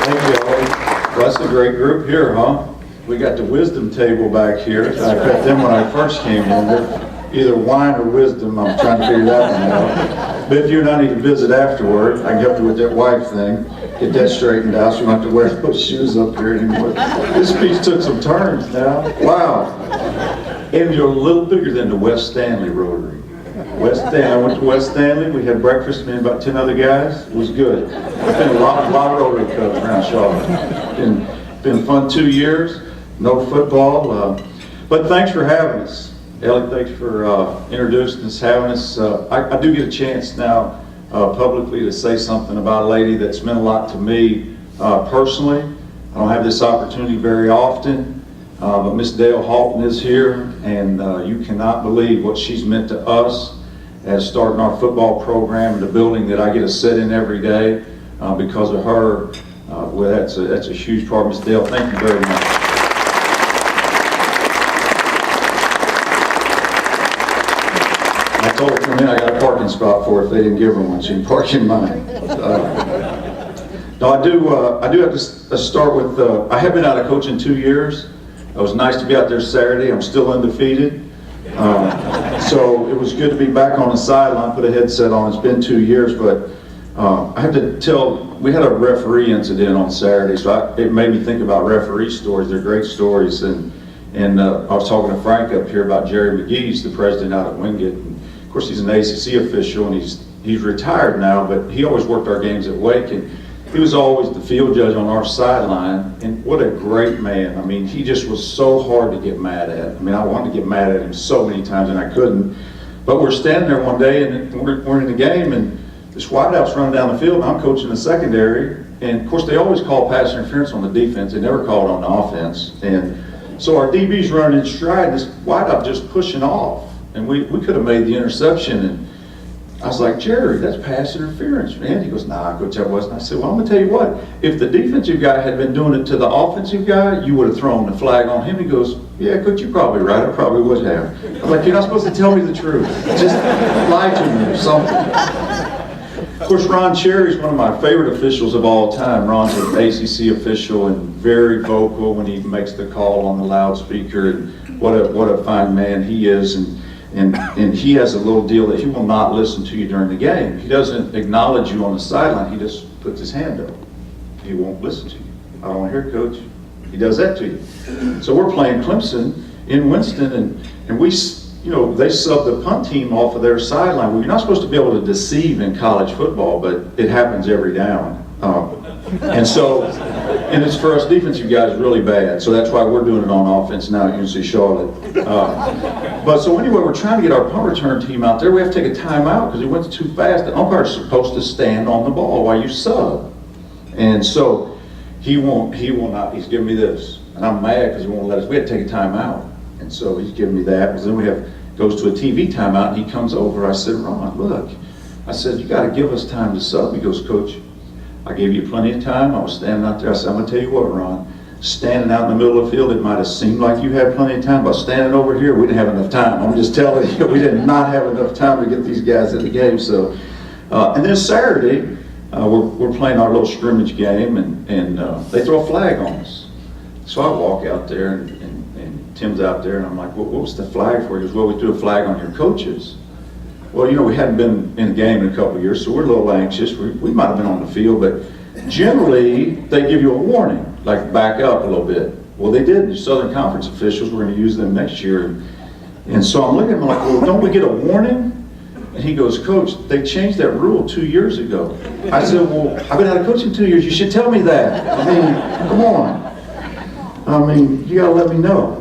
Thank you, Ellie. Well, that's a great group here, huh? We got the wisdom table back here. I bet them when I first came in. They're either wine or wisdom. I'm trying to figure that one out. But if you and I need to visit afterward, I can help you with that wife thing. Get that straightened out so you don't have to wear those shoes up here anymore. This speech took some turns now. Wow. And you're a little bigger than the West Stanley Rotary. I went to West Stanley. We had breakfast with about 10 other guys. It was good. There's been a lot of Rotary Clubs around Charlotte. Been fun 2 years. No football. But thanks for having us. Ellie, thanks for introducing us, having us. I do get a chance now publicly to say something about a lady that's meant a lot to me personally. I don't have this opportunity very often, but Miss Dale Halton is here, and you cannot believe what she's meant to us as starting our football program in the building that I get to sit in every day because of her. Well, that's a huge part. Miss Dale, thank you very much. I told her I got a parking spot for her if they didn't give her one. She can park in mine. No, I do have to start with, I have been out of coaching 2 years. It was nice to be out there Saturday. I'm still undefeated. So it was good to be back on the sideline, put a headset on. It's been 2 years, but I have to tell, we had a referee incident on Saturday, so it made me think about referee stories. They're great stories. And I was talking to Frank up here about Jerry McGee's the president out at Wingate. And of course, he's an ACC official, and he's retired now, but he always worked our games at Wake. And he was always the field judge on our sideline, and what a great man. I mean, he just was so hard to get mad at. I mean, I wanted to get mad at him so many times, and I couldn't. But we're standing there one day, and we're in the game, and this wideout's running down the field, and I'm coaching the secondary. And of course, they always call pass interference on the defense. They never call it on the offense. And so our DB's running in stride, this wideout just pushing off. And we could have made the interception. And I was like, Jerry, that's pass interference, man. He goes, nah, Coach, that wasn't. I said, well, I'm going to tell you what. If the defensive guy had been doing it to the offensive guy, you would have thrown the flag on him. He goes, yeah, Coach, you're probably right. I probably would have. I'm like, you're not supposed to tell me the truth. Just lie to me or something. Of course, Ron Cherry's one of my favorite officials of all time. Ron's an ACC official and very vocal when he makes the call on the loudspeaker. And what a fine man he is. And he has a little deal that he will not listen to you during the game. He doesn't acknowledge you on the sideline. He just puts his hand up. He won't listen to you. I don't want to hear it, Coach. He does that to you. So we're playing Clemson in Winston, and we, they subbed the punt team off of their sideline. Well, you're not supposed to be able to deceive in college football, but it happens every down. And it's for us defensive guys really bad. So that's why we're doing it on offense now at UNC Charlotte. But so anyway, we're trying to get our punt return team out there. We have to take a timeout because it went too fast. The umpire's supposed to stand on the ball while you sub. And so he will not, he's giving me this. And I'm mad because he won't let us, we had to take a timeout. And so he's giving me that. Because then goes to a TV timeout, and he comes over. I said, Ron, look. I said, you got to give us time to sub. He goes, Coach, I gave you plenty of time. I was standing out there. I said, I'm going to tell you what, Ron. Standing out in the middle of the field, it might have seemed like you had plenty of time, but standing over here, we didn't have enough time. I'm just telling you, we did not have enough time to get these guys in the game. So, and then Saturday, we're playing our little scrimmage game, and they throw a flag on us. So I walk out there, and Tim's out there, and I'm like, what was the flag for? He goes, well, we threw a flag on your coaches. Well, we hadn't been in a game in a couple of years, so we're a little anxious. We might have been on the field, but generally, they give you a warning, like back up a little bit. Well, they did. The Southern Conference officials, we're going to use them next year. And so I'm looking at him like, well, don't we get a warning? And he goes, Coach, they changed that rule 2 years ago. I said, well, I've been out of coaching 2 years. You should tell me that. I mean, come on. I mean, you got to let me know.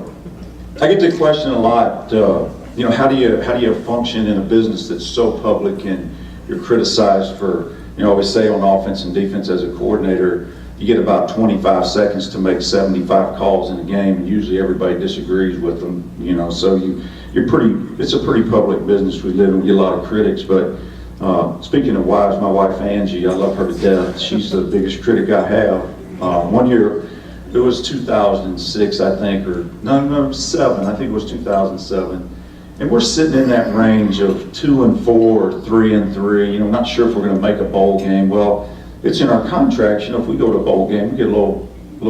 I get the question a lot, how do you function in a business that's so public and you're criticized for, I always say on offense and defense as a coordinator, you get about 25 seconds to make 75 calls in a game, and usually everybody disagrees with them, so it's a pretty public business we live in. We get a lot of critics, but speaking of wives, my wife Angie, I love her to death. She's the biggest critic I have. One year, it was 2006, I think, or no, 7, I think it was 2007. And we're sitting in that range of 2-4 or 3-3. Not sure if we're going to make a bowl game. Well, it's in our contracts, you know, if we go to a bowl game, we get a little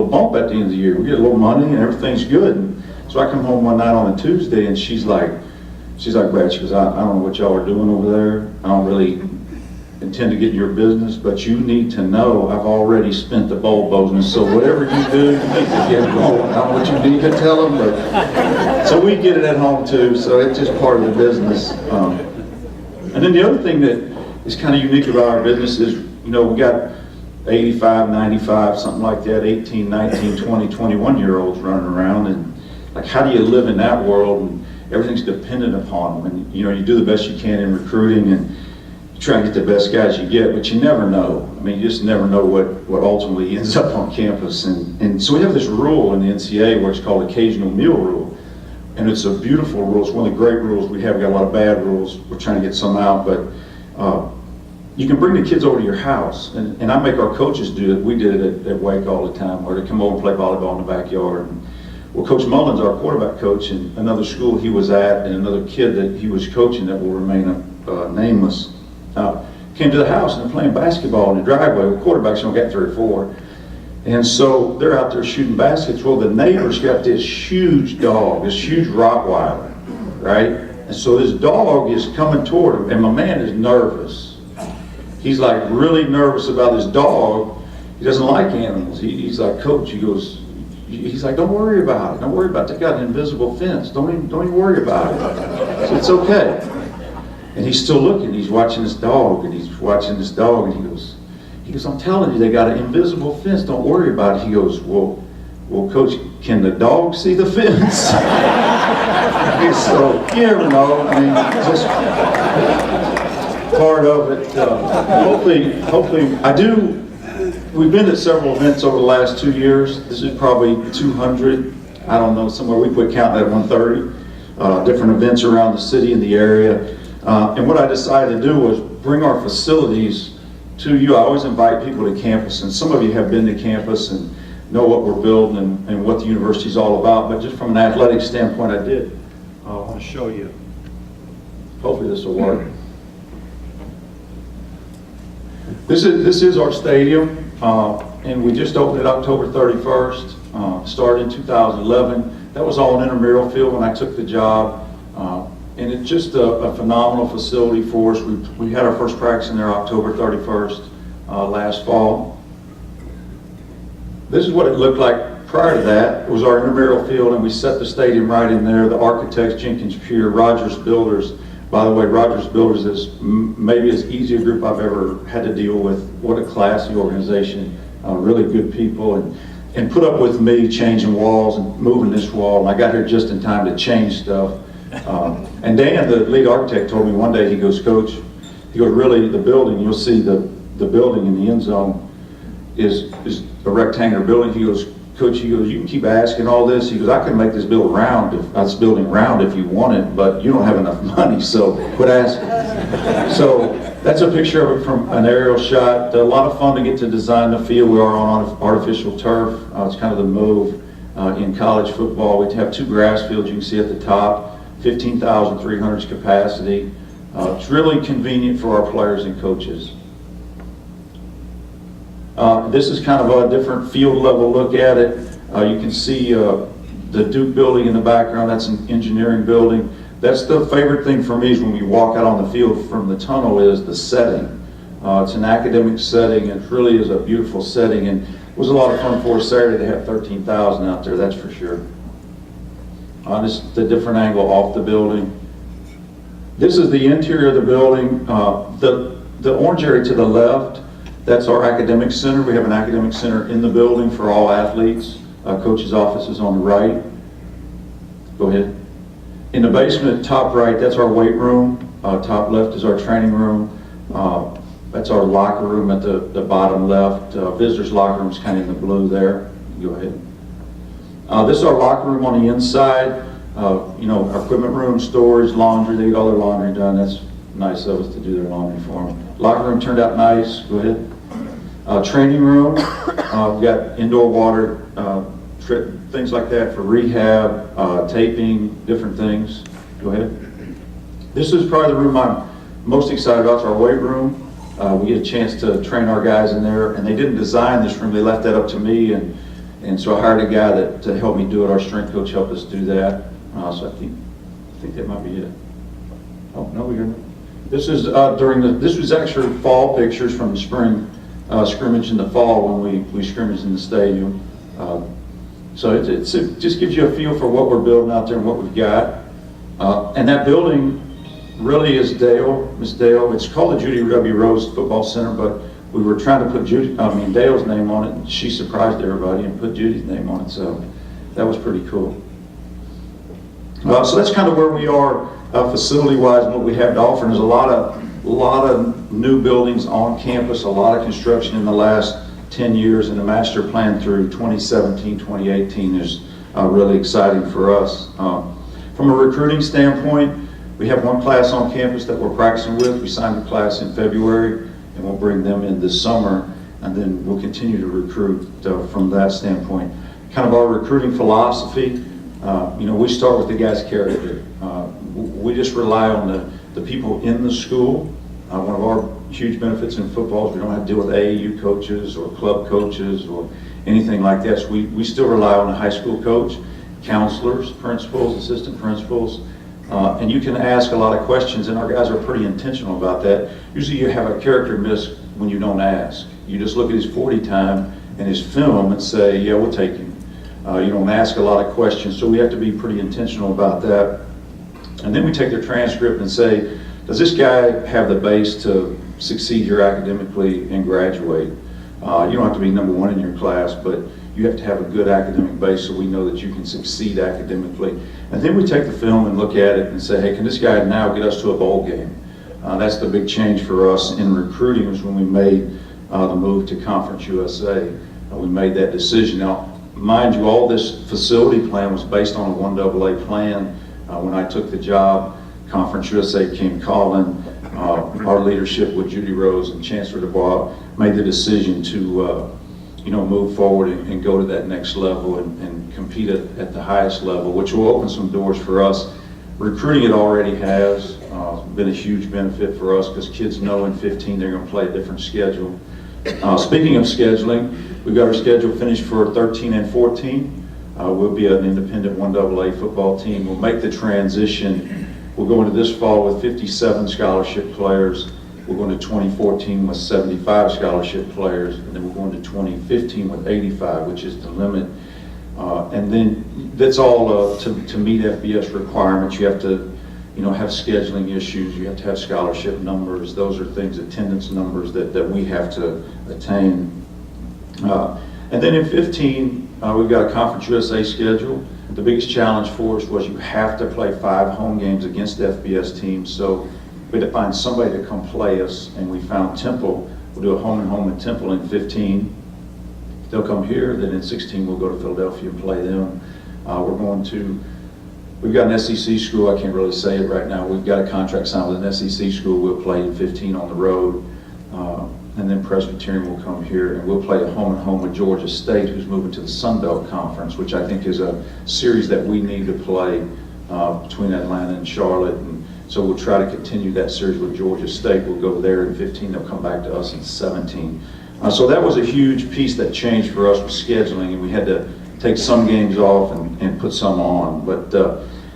bump at the end of the year. We get a little money and everything's good. And so I come home one night on a Tuesday and she's like, Brad, she goes, I don't know what y'all are doing over there. I don't really intend to get in your business, but you need to know I've already spent the bowl bonus, so whatever you do, you need to get going. I don't know what you need to tell them, but so we get it at home too, so it's just part of the business. And then the other thing that is kind of unique about our business is, you know, we got 85, 95, something like that, 18, 19, 20, 21-year-olds running around, and like, how do you live in that world? And everything's dependent upon them, and you know, you do the best you can in recruiting, and try and get the best guys you get, but you never know. I mean, you just never know what ultimately ends up on campus. And so we have this rule in the NCAA where it's called occasional meal rule. And it's a beautiful rule. It's one of the great rules we have. We've got a lot of bad rules. We're trying to get some out, but you can bring the kids over to your house. And I make our coaches do it. We did it at Wake all the time, where they come over and play volleyball in the backyard. And, well, Coach Mullins, our quarterback coach, in another school he was at, and another kid that he was coaching that will remain nameless, came to the house and they're playing basketball in the driveway with quarterbacks, and we got 3 or 4. And so they're out there shooting baskets. Well, the neighbor's got this huge dog, this huge Rottweiler, right? And so this dog is coming toward him, and my man is nervous. He's like really nervous about this dog. He doesn't like animals. He's like, Coach, he's like, don't worry about it. Don't worry about it. They got an invisible fence. Don't even worry about it. So it's okay. And he's still looking, he's watching this dog, and he's watching this dog, and he goes, I'm telling you, they got an invisible fence, don't worry about it. He goes, well, Coach, can the dog see the fence? So, you never know, I mean, just part of it. Hopefully, we've been at several events over the last 2 years. This is probably 200, I don't know, somewhere we quit counting at 130, different events around the city and the area. And what I decided to do was bring our facilities to you. I always invite people to campus, and some of you have been to campus and know what we're building and what the university is all about, but just from an athletic standpoint, I want to show you. Hopefully this will work. This is our stadium, and we just opened it October 31st, started in 2011. That was all an intramural field when I took the job. And it's just a phenomenal facility for us. We had our first practice in there October 31st last fall. This is what it looked like prior to that. It was our intramural field, and we set the stadium right in there. The architects, Jenkins Pure, Rogers Builders. By the way, Rogers Builders is maybe as easy a group I've ever had to deal with. What a classy organization, really good people, and put up with me changing walls and moving this wall. And I got here just in time to change stuff. And Dan, the lead architect, told me one day, he goes, Coach, he goes, really, the building, you'll see the building in the end zone is a rectangular building. He goes, Coach, he goes, you can keep asking all this. He goes, I can make this building round if you want it, but you don't have enough money, so quit asking. So that's a picture of it from an aerial shot. A lot of fun to get to design the field. We are on artificial turf. It's kind of the move in college football. We have 2 grass fields you can see at the top. 15,300 capacity. It's really convenient for our players and coaches. This is kind of a different field level look at it. You can see the Duke building in the background. That's an engineering building. That's the favorite thing for me, is when we walk out on the field from the tunnel, is the setting. It's an academic setting. It really is a beautiful setting, and it was a lot of fun for us Saturday to have 13,000 out there, that's for sure. This is the different angle off the building. This is the interior of the building. The orange area to the left, that's our academic center. We have an academic center in the building for all athletes. Coach's office is on the right. Go ahead. In the basement, top right, that's our weight room. Top left is our training room. That's our locker room at the bottom left. Visitors' locker room is kind of in the blue there. Go ahead. This is our locker room on the inside. Our equipment room, storage, laundry. They get all their laundry done. That's nice of us to do their laundry for them. Locker room turned out nice. Go ahead. Training room. We've got indoor water, things like that for rehab, taping, different things. Go ahead. This is probably the room I'm most excited about. It's our weight room. We get a chance to train our guys in there, and they didn't design this room, they left that up to me, and so I hired a guy to help me do it. Our strength coach helped us do that. So I think that might be it. Oh, no, we're good. This is this was actually fall pictures from the spring scrimmage in the fall when we scrimmaged in the stadium. So it just gives you a feel for what we're building out there and what we've got. And that building really is Miss Dale. It's called the Judy W. Rose Football Center, but we were trying to put Dale's name on it, and she surprised everybody and put Judy's name on it. So that was pretty cool. So that's kind of where we are facility-wise and what we have to offer. And there's a lot of new buildings on campus, a lot of construction in the last 10 years, and the master plan through 2017, 2018 is really exciting for us. From a recruiting standpoint, we have one class on campus that we're practicing with. We signed the class in February, and we'll bring them in this summer, and then we'll continue to recruit from that standpoint. Kind of our recruiting philosophy, we start with the guy's character. We just rely on the people in the school. One of our huge benefits in football is we don't have to deal with AAU coaches or club coaches or anything like that. So we still rely on the high school coach, counselors, principals, assistant principals, and you can ask a lot of questions, and our guys are pretty intentional about that. Usually you have a character miss when you don't ask. You just look at his 40 time and his film and say, yeah, we'll take him. You don't ask a lot of questions, so we have to be pretty intentional about that. And then we take their transcript and say, does this guy have the base to succeed here academically and graduate? You don't have to be number one in your class, but you have to have a good academic base so we know that you can succeed academically. And then we take the film and look at it and say, hey, can this guy now get us to a bowl game? That's the big change for us in recruiting, was when we made the move to Conference USA. We made that decision. Now, mind you, all this facility plan was based on a 1AA plan. When I took the job, Conference USA came calling. Our leadership with Judy Rose and Chancellor DuBois made the decision to move forward and go to that next level and compete at the highest level, which will open some doors for us. Recruiting it already has been a huge benefit for us, because kids know in 15 they're going to play a different schedule. Speaking of scheduling, we've got our schedule finished for 13 and 14. We'll be an independent 1AA football team. We'll make the transition. We'll go into this fall with 57 scholarship players. We'll go into 2014 with 75 scholarship players, and then we'll go into 2015 with 85, which is the limit. And then that's all to meet FBS requirements. You have to have scheduling issues. You have to have scholarship numbers. Those are things, attendance numbers that we have to attain. And then in 15, we've got a Conference USA schedule. The biggest challenge for us was you have to play 5 home games against FBS teams. So we had to find somebody to come play us, and we found Temple. We'll do a home and home in Temple in 15. They'll come here. Then in 16, we'll go to Philadelphia and play them. We've got an SEC school. I can't really say it right now. We've got a contract signed with an SEC school. We'll play in 15 on the road. And then Presbyterian will come here, and we'll play a home and home with Georgia State, who's moving to the Sun Belt Conference, which I think is a series that we need to play between Atlanta and Charlotte. And so we'll try to continue that series with Georgia State. We'll go there in 15. They'll come back to us in 17. So that was a huge piece that changed for us with scheduling, and we had to take some games off and put some on. But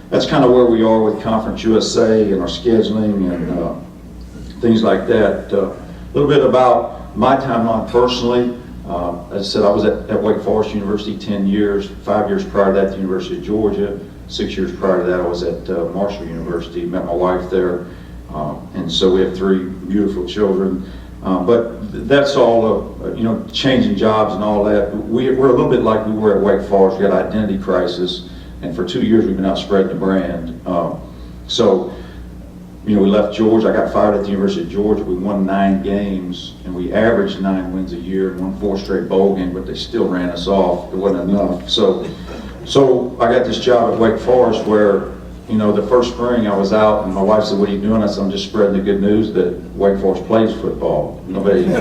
that's kind of where we are with Conference USA and our scheduling and things like that. A little bit about my timeline personally. As I said, I was at Wake Forest University 10 years, 5 years prior to that at the University of Georgia. 6 years prior to that I was at Marshall University, met my wife there. And so we have 3 beautiful children. But that's all, changing jobs and all that. We're a little bit like we were at Wake Forest. We had an identity crisis, and for 2 years we've been out spreading the brand. We left Georgia. I got fired at the University of Georgia. We won 9 games, and we averaged 9 wins a year and won 4 straight bowl games, but they still ran us off. It wasn't enough. So I got this job at Wake Forest where, the first spring I was out, and my wife said, "What are you doing?" I said, "I'm just spreading the good news that Wake Forest plays football." Nobody knew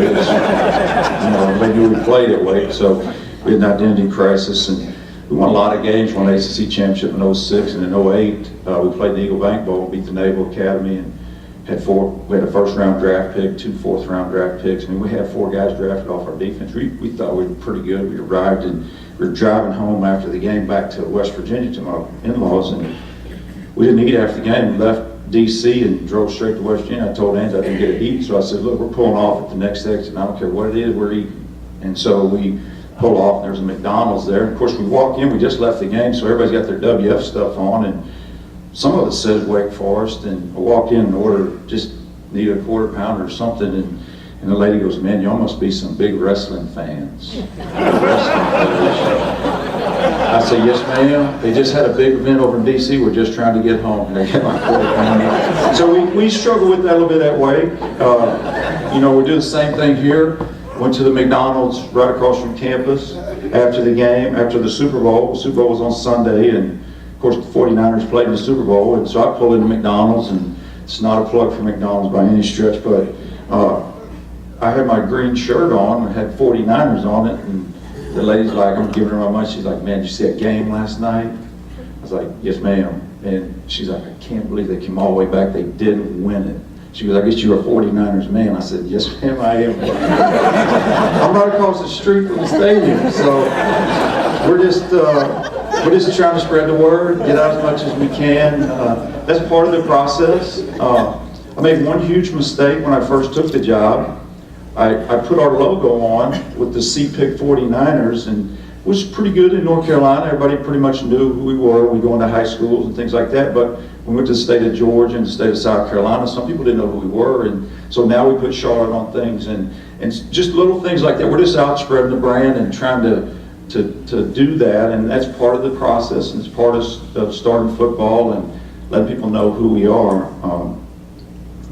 we played at Wake, so we had an identity crisis, and we won a lot of games. Won the ACC championship in 06, and in 08, we played the Eagle Bank Bowl, beat the Naval Academy, we had a first-round draft pick, 2 fourth-round draft picks. I mean, we had 4 guys drafted off our defense. We thought we were pretty good. We arrived and we were driving home after the game back to West Virginia to my in-laws, and we didn't eat after the game. We left D.C. and drove straight to West Virginia. I told Angie I didn't get to eat, so I said, look, we're pulling off at the next exit, and I don't care what it is, we're eating. And so we pull off, and there's a McDonald's there. And of course, we walk in, we just left the game, so everybody's got their WF stuff on, and some of it says Wake Forest, and I walk in and order, just need a quarter pounder or something, and the lady goes, man, y'all must be some big wrestling fans. I said, yes, ma'am. They just had a big event over in D.C. We're just trying to get home. And they get my quarter pounder. So we struggle with that a little bit that way. You know, we do the same thing here. Went to the McDonald's right across from campus after the game, after the Super Bowl. The Super Bowl was on Sunday, and of course the 49ers played in the Super Bowl, and so I pulled into McDonald's, and it's not a plug for McDonald's by any stretch, but I had my green shirt on, and had 49ers on it, and the lady's like, I'm giving her my money, she's like, man, did you see that game last night? I was like, yes, ma'am. And she's like, I can't believe they came all the way back, they didn't win it. She goes, I guess you're a 49ers man. I said, yes, ma'am, I am. I'm right across the street from the stadium, so we're just trying to spread the word, get out as much as we can. That's part of the process. I made one huge mistake when I first took the job. I put our logo on with the civic 49ers, and it was pretty good in North Carolina. Everybody pretty much knew who we were. We go into high schools and things like that, but we went to the state of Georgia and the state of South Carolina. Some people didn't know who we were, and so now we put Charlotte on things, and just little things like that. We're just out spreading the brand and trying to do that, and that's part of the process, and it's part of starting football and letting people know who we are.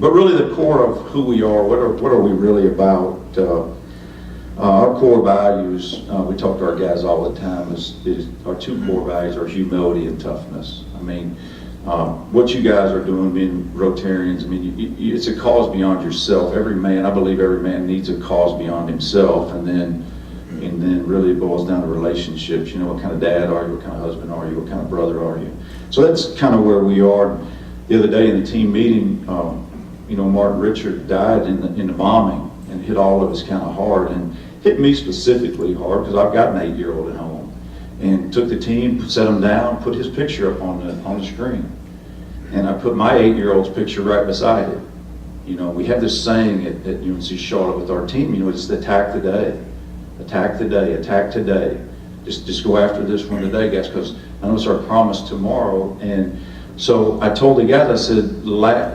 But really the core of who we are, what are we really about? Our core values, we talk to our guys all the time, is our 2 core values are humility and toughness. I mean, what you guys are doing, being Rotarians, I mean, it's a cause beyond yourself. Every man, I believe every man needs a cause beyond himself, and then really it boils down to relationships. You know, what kind of dad are you? What kind of husband are you? What kind of brother are you? So that's kind of where we are. The other day in the team meeting, you know, Martin Richard died in the bombing, and hit all of us kind of hard, and hit me specifically hard because I've got an 8-year-old at home. And took the team, set him down, put his picture up on the screen, and I put my 8-year-old's picture right beside it. You know, we have this saying at UNC Charlotte with our team. You know, it's attack the day, attack the day, attack today. Just go after this one today, guys, because I know it's our promise tomorrow. And so I told the guys, I said,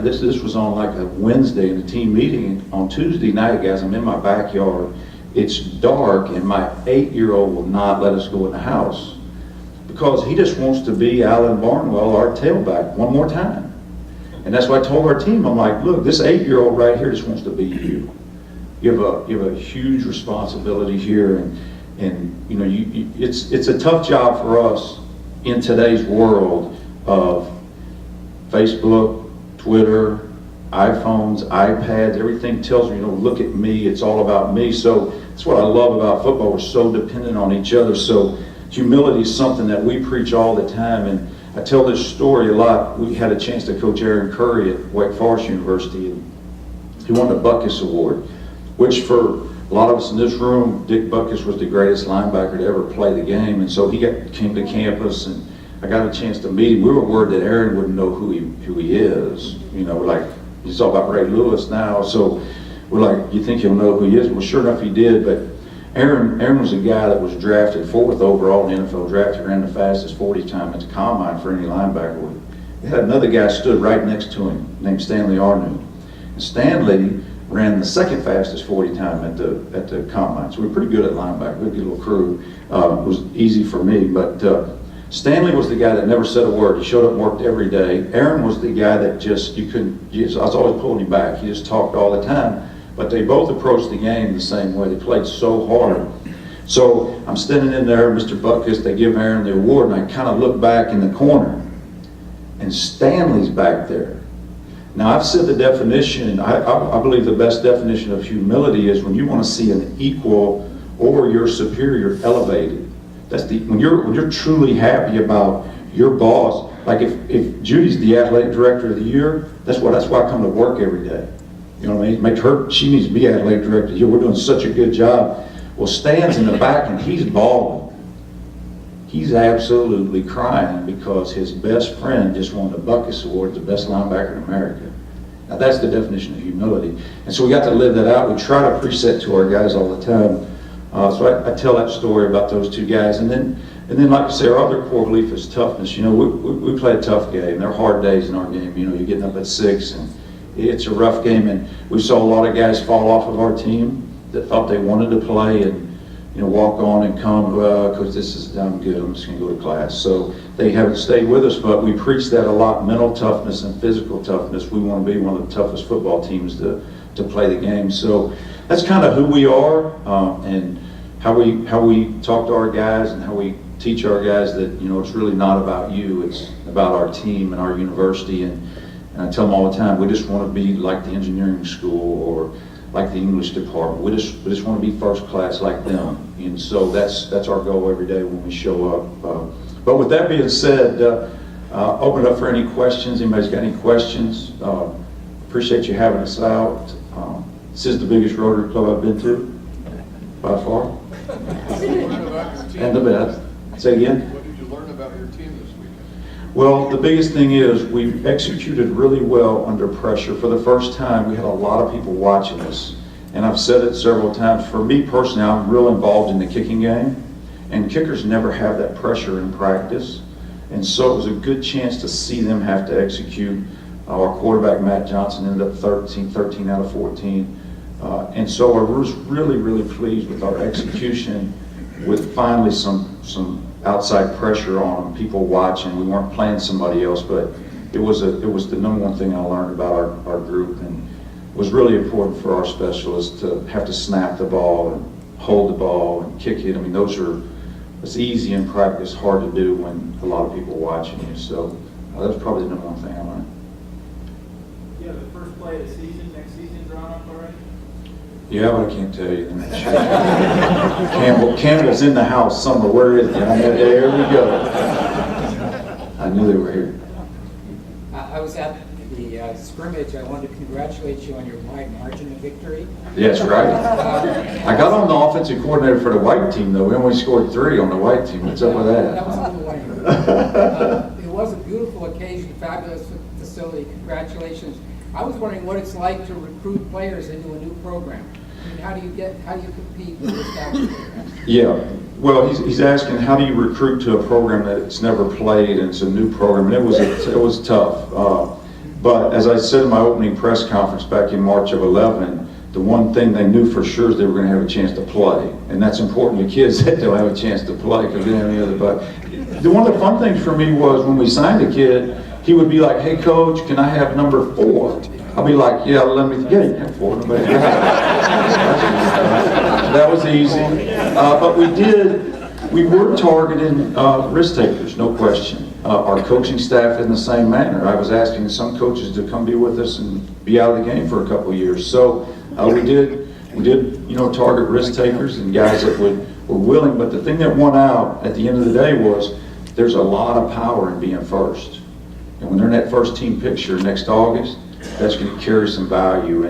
this was on like a Wednesday in the team meeting. On Tuesday night, guys, I'm in my backyard. It's dark, and my 8-year-old will not let us go in the house because he just wants to be Alan Barnwell, our tailback, one more time. And that's what I told our team. I'm like, look, this 8-year-old right here just wants to be you. You have a huge responsibility here, and you know, it's a tough job for us in today's world of Facebook, Twitter, iPhones, iPads, everything tells me, you know, look at me, it's all about me. So that's what I love about football. We're so dependent on each other. So humility is something that we preach all the time. And I tell this story a lot. We had a chance to coach Aaron Curry at Wake Forest University, and he won the Buckus Award, which for a lot of us in this room, Dick Buckus was the greatest linebacker to ever play the game. And so he came to campus, and I got a chance to meet him. We were worried that Aaron wouldn't know who he is. You know, we're like, he's all about Ray Lewis now, so we're like, you think he'll know who he is? Well, sure enough, he did. But Aaron was a guy that was drafted 4th overall in the NFL draft. He ran the fastest 40 time at the combine for any linebacker. They had another guy stood right next to him named Stanley Arnold. And Stanley ran the 2nd fastest 40 time at the combine. So we're pretty good at linebacker. We had a good little crew. It was easy for me, but Stanley was the guy that never said a word. He showed up and worked every day. Aaron was the guy that I was always pulling him back. He just talked all the time. But they both approached the game the same way. They played so hard. So I'm standing in there, Mr. Buckus, they give Aaron the award, and I kind of look back in the corner, and Stanley's back there. Now I've said the definition, I believe the best definition of humility is when you want to see an equal or your superior elevated. That's when you're truly happy about your boss, like if Judy's the athletic director of the year, that's why I come to work every day. You know what I mean? Make her, she needs to be athletic director of the year. We're doing such a good job. Well, Stan's in the back and he's bawling. He's absolutely crying because his best friend just won the Buckus Award, the best linebacker in America. Now that's the definition of humility. And so we got to live that out. We try to preach that to our guys all the time. So I tell that story about those two guys. And then like I say, our other core belief is toughness. You know, we play a tough game. There are hard days in our game. You know, you're getting up at 6 and it's a rough game. And we saw a lot of guys fall off of our team that thought they wanted to play and, you know, walk on and come, because this is I'm good, I'm just going to go to class. So they haven't stayed with us, but we preach that a lot, mental toughness and physical toughness. We want to be one of the toughest football teams to play the game. So that's kind of who we are, and how we talk to our guys and how we teach our guys that, you know, it's really not about you, it's about our team and our university. And I tell them all the time, we just want to be like the engineering school or like the English department. We just want to be first class like them. And so that's our goal every day when we show up. But with that being said, open it up for any questions. Anybody's got any questions? Appreciate you having us out. This is the biggest Rotary Club I've been to, by far. And the best. Say again? What did you learn about your team this weekend? Well, the biggest thing is we've executed really well under pressure. For the first time, we had a lot of people watching us. And I've said it several times. For me personally, I'm real involved in the kicking game. And kickers never have that pressure in practice. And so it was a good chance to see them have to execute. Our quarterback, Matt Johnson, ended up 13 out of 14. And so I was really, really pleased with our execution, with finally some outside pressure on them, people watching. We weren't playing somebody else, but it was the number one thing I learned about our group, and it was really important for our specialists to have to snap the ball and hold the ball and kick it. I mean, it's easy in practice, hard to do when a lot of people are watching you. So that's probably the number one thing I learned. Yeah, the first play of the season, next season drawn up already? Yeah, but I can't tell you. Campbell's in the house somewhere. Where is he? There we go. I knew they were here. I was at the scrimmage. I wanted to congratulate you on your wide margin of victory. Yes, right. I got on the offensive coordinator for the white team, though. We only scored 3 on the white team. What's up with that? That was on the way. It was a beautiful occasion, fabulous facility. Congratulations. I was wondering what it's like to recruit players into a new program. I mean, how do you compete with established programs? Yeah, well, he's asking how do you recruit to a program that's never played and it's a new program, and it was tough. But as I said in my opening press conference back in March of 11, the one thing they knew for sure is they were going to have a chance to play, and that's important to kids that they'll have a chance to play because they didn't have any other. But one of the fun things for me was when we signed a kid, he would be like, "Hey, coach, can I have number 4?" I'll be like, "Yeah, let me get it. 4." Nobody that was easy. But we were targeting risk takers, no question. Our coaching staff in the same manner. I was asking some coaches to come be with us and be out of the game for a couple of years. So we did, target risk takers and guys that were willing. But the thing that won out at the end of the day was there's a lot of power in being first. And when they're in that first team picture next August, that's going to carry some value.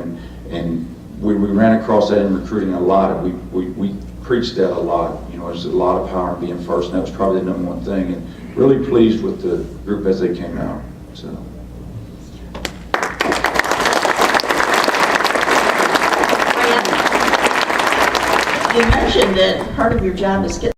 And we ran across that in recruiting a lot. We preached that a lot. You know, there's a lot of power in being first, and that was probably the number one thing. And really pleased with the group as they came out. So. You mentioned that part of your job is getting